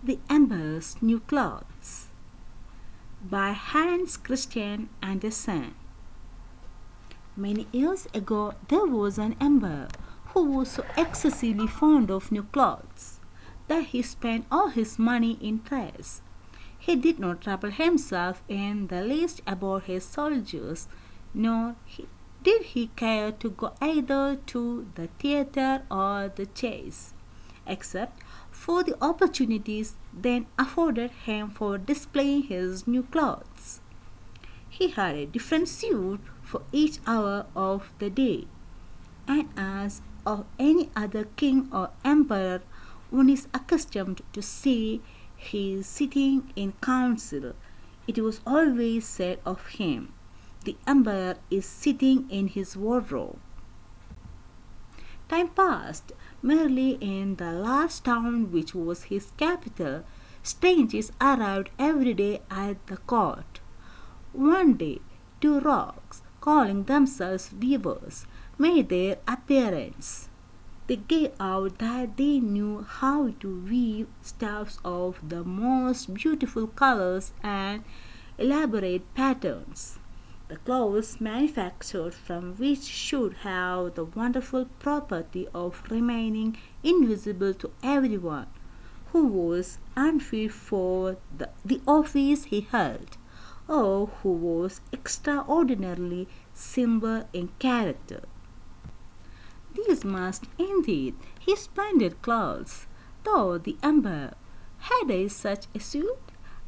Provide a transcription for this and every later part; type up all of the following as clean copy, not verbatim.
The Emperor's New Clothes by Hans Christian Andersen. Many years ago, there was an emperor who was so excessively fond of new clothes that he spent all his money in dress. He did not trouble himself in the least about his soldiers, nor did he care to go either to the theatre or the chase, except for the opportunities then afforded him for displaying his new clothes. He had a different suit for each hour of the day, and as of any other king or emperor one is accustomed to say he is sitting in council, it was always said of him, the emperor is sitting in his wardrobe. Time passed. Merely in the large town which was his capital, strangers arrived every day at the court. One day, two rogues, calling themselves weavers, made their appearance. They gave out that they knew how to weave stuffs of the most beautiful colors and elaborate patterns. The clothes manufactured from which should have the wonderful property of remaining invisible to everyone who was unfit for the office he held, or who was extraordinarily simple in character. These must indeed his splendid clothes, though the emperor had I such a suit,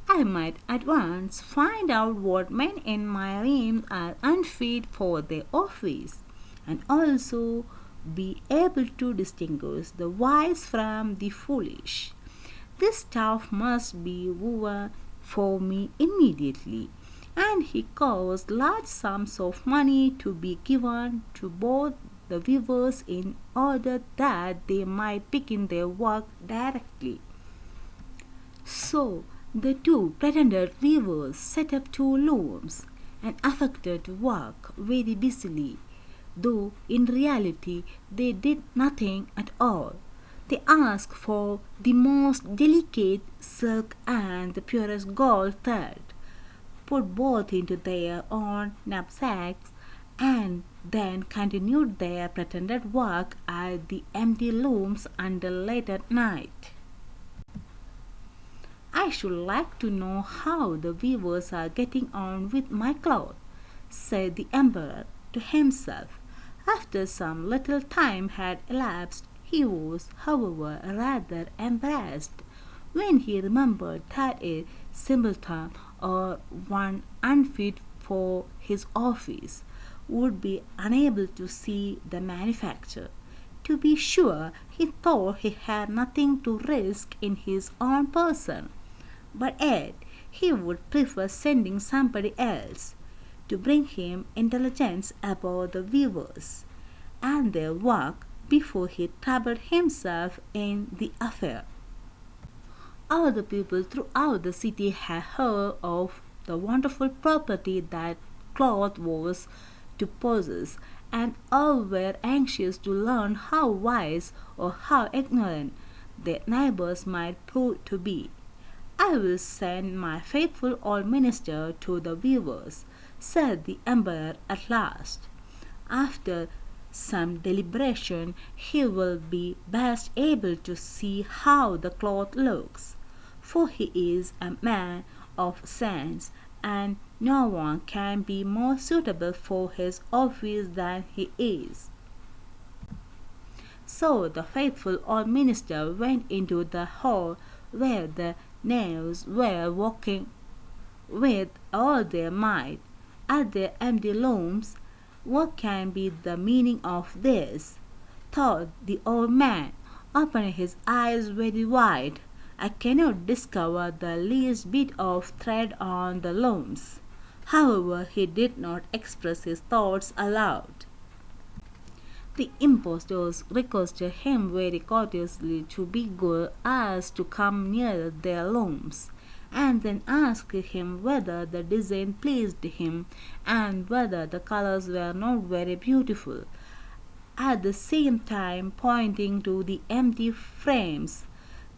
I might at once find out what men in my realm are unfit for their office, and also be able to distinguish the wise from the foolish. This stuff must be woven for me immediately, and he caused large sums of money to be given to both the weavers in order that they might begin their work directly. So the two pretended weavers set up two looms and affected to work very busily, though in reality they did nothing at all. They asked for the most delicate silk and the purest gold thread, put both into their own knapsacks, and then continued their pretended work at the empty looms until late at night. I should like to know how the weavers are getting on with my cloth, said the emperor to himself. After some little time had elapsed, he was, however, rather embarrassed when he remembered that a simpleton or one unfit for his office would be unable to see the manufacture. To be sure, he thought he had nothing to risk in his own person, but yet he would prefer sending somebody else to bring him intelligence about the weavers and their work before he troubled himself in the affair. All the people throughout the city had heard of the wonderful property that cloth was to possess, and all were anxious to learn how wise or how ignorant their neighbors might prove to be. I will send my faithful old minister to the weavers, said the emperor at last. After some deliberation, he will be best able to see how the cloth looks, for he is a man of sense, and no one can be more suitable for his office than he is. So the faithful old minister went into the hall where the knaves were working with all their might at their empty looms. What can be the meaning of this? Thought the old man, opening his eyes very wide. I cannot discover the least bit of thread on the looms. However, he did not express his thoughts aloud. The impostors requested him very courteously to be good as to come near their looms, and then asked him whether the design pleased him and whether the colors were not very beautiful, at the same time pointing to the empty frames.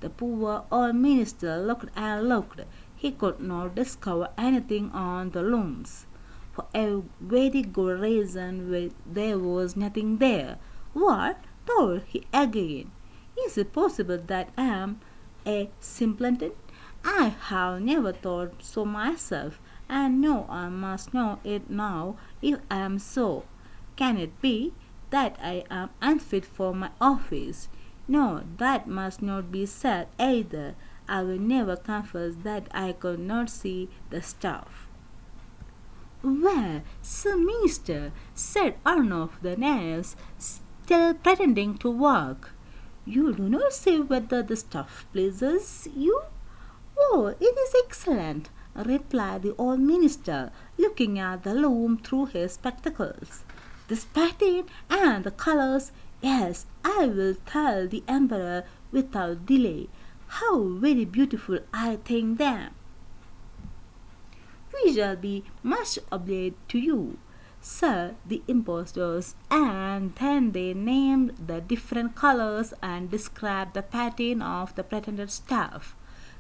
The poor old minister looked and looked. He could not discover anything on the looms. For a very good reason, there was nothing there. What? Thought he again. Is it possible that I am a simpleton? I have never thought so myself, and no, I must know it now if I am so. Can it be that I am unfit for my office? No, that must not be said either. I will never confess that I could not see the stuff. Well, Sir Minister, said Arnulf the Knave, still pretending to work. You do not say whether the stuff pleases you? Oh, it is excellent, replied the old minister, looking at the loom through his spectacles. This pattern and the colors, yes, I will tell the emperor without delay. How very beautiful I think them. We shall be much obliged to you, said the impostors, and then they named the different colors and described the pattern of the pretended staff.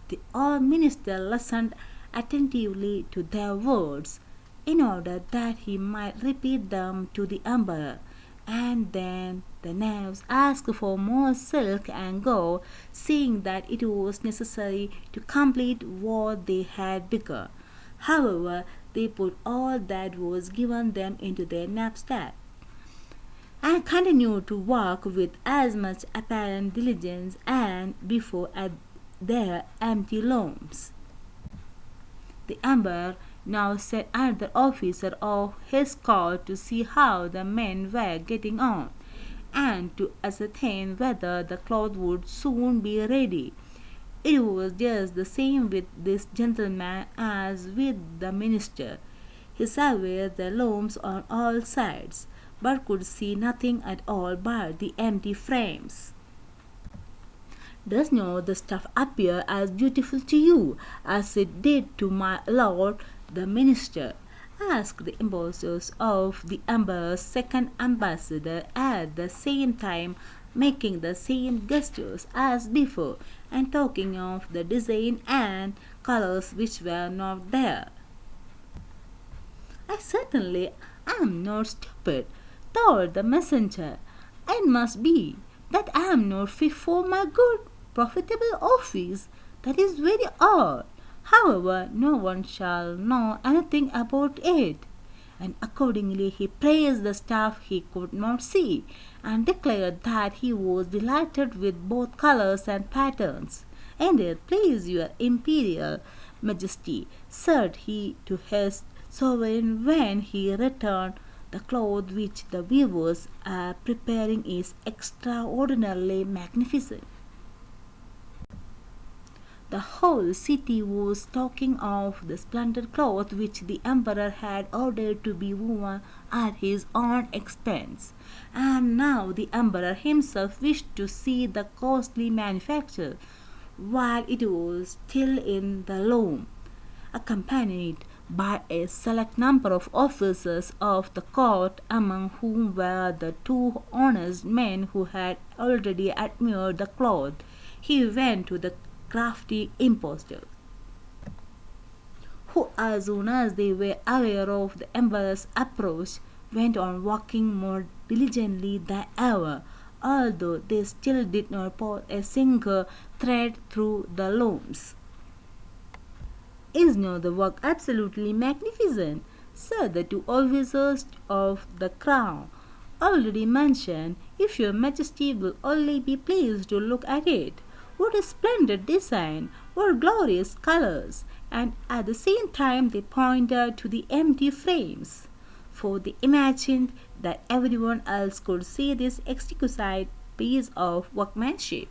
The old minister listened attentively to their words, in order that he might repeat them to the emperor, and then the knaves asked for more silk and gold, seeing that it was necessary to complete what they had begun. However, they put all that was given them into their knapsack, and continued to work with as much apparent diligence as before at their empty looms. The emperor now sent another officer of his court to see how the men were getting on, and to ascertain whether the cloth would soon be ready. It was just the same with this gentleman as with the minister. He surveyed the looms on all sides, but could see nothing at all but the empty frames. Does not the stuff appear as beautiful to you as it did to my lord the minister? Asked the impostors of the emperor's second ambassador, at the same time making the same gestures as before, and talking of the design and colors which were not there. I certainly am not stupid, thought the messenger. It must be that I am not fit for my good, profitable office. That is very odd. However, no one shall know anything about it. And accordingly he praised the staff he could not see, and declared that he was delighted with both colors and patterns. Indeed, please your imperial majesty, said he to his sovereign when he returned, the cloth which the weavers are preparing is extraordinarily magnificent. The whole city was talking of the splendid cloth which the emperor had ordered to be woven at his own expense, and now the emperor himself wished to see the costly manufacture while it was still in the loom, accompanied by a select number of officers of the court, among whom were the two honest men who had already admired the cloth. He went to the crafty impostors, who as soon as they were aware of the emperor's approach went on working more diligently than ever, although they still did not put a single thread through the looms. Is not the work absolutely magnificent? Said the two officers of the crown already mentioned. If your majesty will only be pleased to look at it. What a splendid design! What glorious colors! And at the same time they pointed to the empty frames, for they imagined that everyone else could see this exquisite piece of workmanship.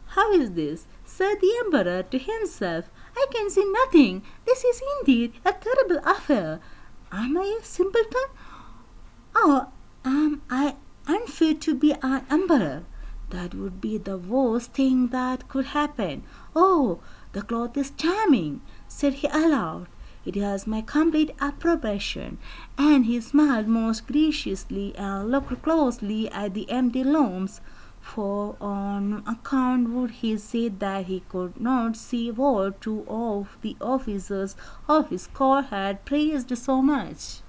How is this? Said the emperor to himself. I can see nothing. This is indeed a terrible affair. Am I a simpleton? Or am I unfit to be an emperor? That would be the worst thing that could happen. Oh, the cloth is charming, said he aloud. It has my complete approbation. And he smiled most graciously and looked closely at the empty looms, for on account would he say that he could not see what two of the officers of his court had praised so much.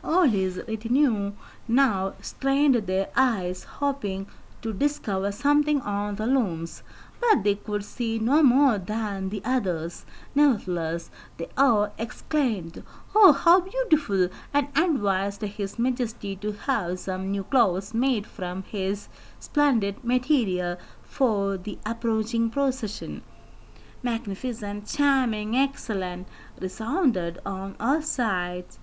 All his retinue now strained their eyes, hoping to discover something on the looms, but they could see no more than the others. Nevertheless, they all exclaimed, "Oh, how beautiful!" and advised His Majesty to have some new clothes made from his splendid material for the approaching procession. Magnificent, charming, excellent resounded on all sides,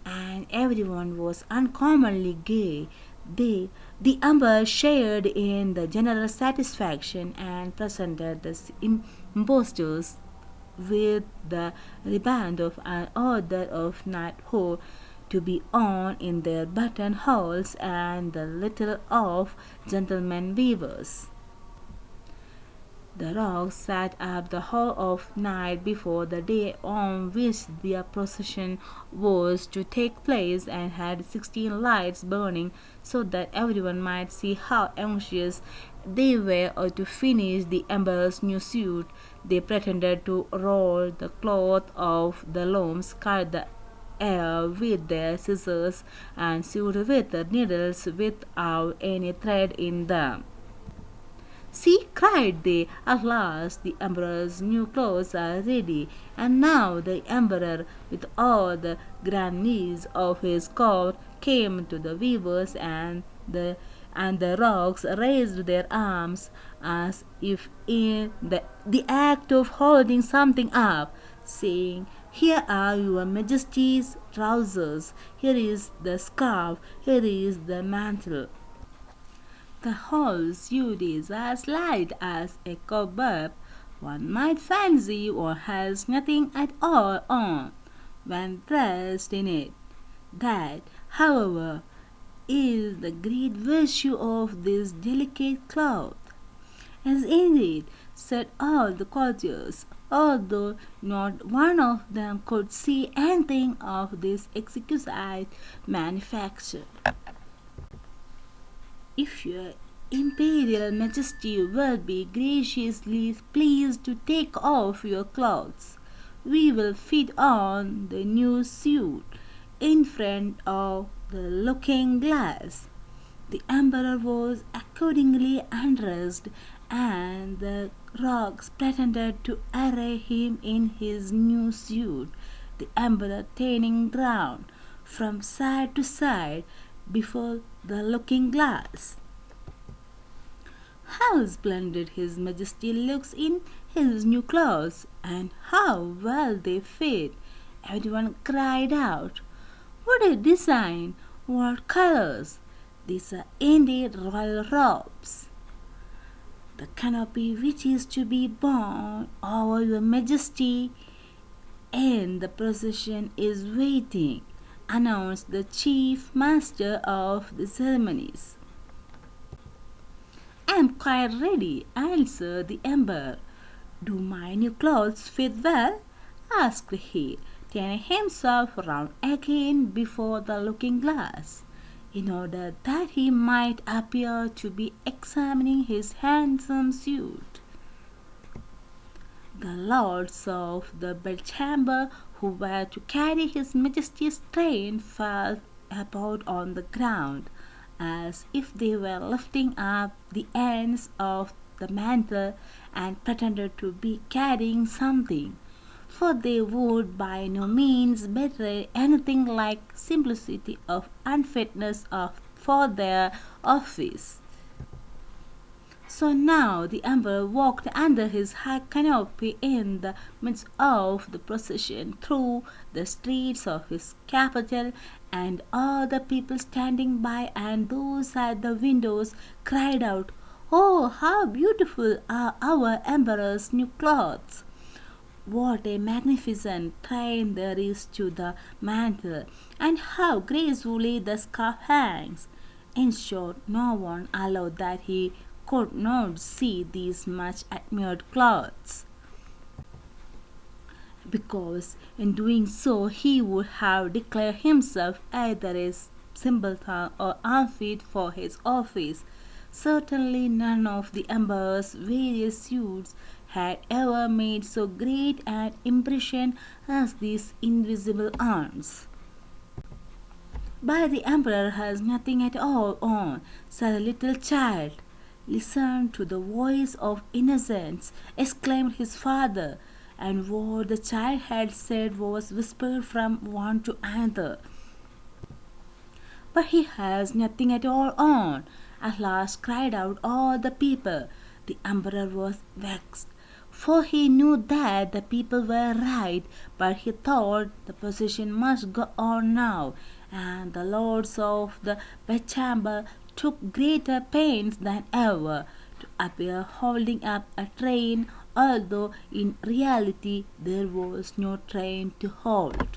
and everyone was uncommonly gay. The Emperor shared in the general satisfaction and presented the impostors with the riband of an order of knighthood to be on in their buttonholes and the little of gentlemen weavers. The rogues sat up the whole of night before the day on which the procession was to take place, and had 16 lights burning so that everyone might see how anxious they were to finish the emperor's new suit. They pretended to roll the cloth of the looms, cut the air with their scissors, and sewed with the needles without any thread in them. "See," cried they, "at last the Emperor's new clothes are ready." And now the Emperor, with all the grandees of his court, came to the weavers, and the rogues raised their arms as if in the act of holding something up, saying, "Here are your Majesty's trousers, here is the scarf, here is the mantle." The whole suit is as light as a cobweb. One might fancy one has nothing at all on when dressed in it. That, however, is the great virtue of this delicate cloth. "As indeed," said all the courtiers, although not one of them could see anything of this exquisite manufacture. "If your Imperial Majesty will be graciously pleased to take off your clothes, we will fit on the new suit in front of the looking glass." The Emperor was accordingly undressed, and the rogues pretended to array him in his new suit, the Emperor turning round from side to side before the looking glass. "How splendid His Majesty looks in his new clothes, and how well they fit!" everyone cried out. "What a design! What colors! These are indeed royal robes. The canopy which is to be borne over your Majesty in the procession is waiting," announced the chief master of the ceremonies. "I am quite ready," answered the Emperor. "Do my new clothes fit well?" asked he, turning himself round again before the looking glass, in order that he might appear to be examining his handsome suit. The lords of the bedchamber, who were to carry His Majesty's train, fell about on the ground, as if they were lifting up the ends of the mantle, and pretended to be carrying something, for they would by no means betray anything like simplicity of unfitness for their office. So now the Emperor walked under his high canopy in the midst of the procession through the streets of his capital, and all the people standing by and those at the windows cried out, "Oh, how beautiful are our Emperor's new clothes! What a magnificent train there is to the mantle, and how gracefully the scarf hangs!" In short, no one allowed that he could not see these much admired clothes, because in doing so he would have declared himself either a simpleton or unfit for his office. Certainly none of the emperor's various suits had ever made so great an impression as these invisible arms. "But the emperor has nothing at all on," said a little child. "Listen to the voice of innocence!" exclaimed his father, and what the child had said was whispered from one to another. "But he has nothing at all on!" at last cried out all the people. The emperor was vexed, for he knew that the people were right, but he thought the procession must go on now, and the lords of the bedchamber took greater pains than ever to appear holding up a train, although in reality there was no train to hold.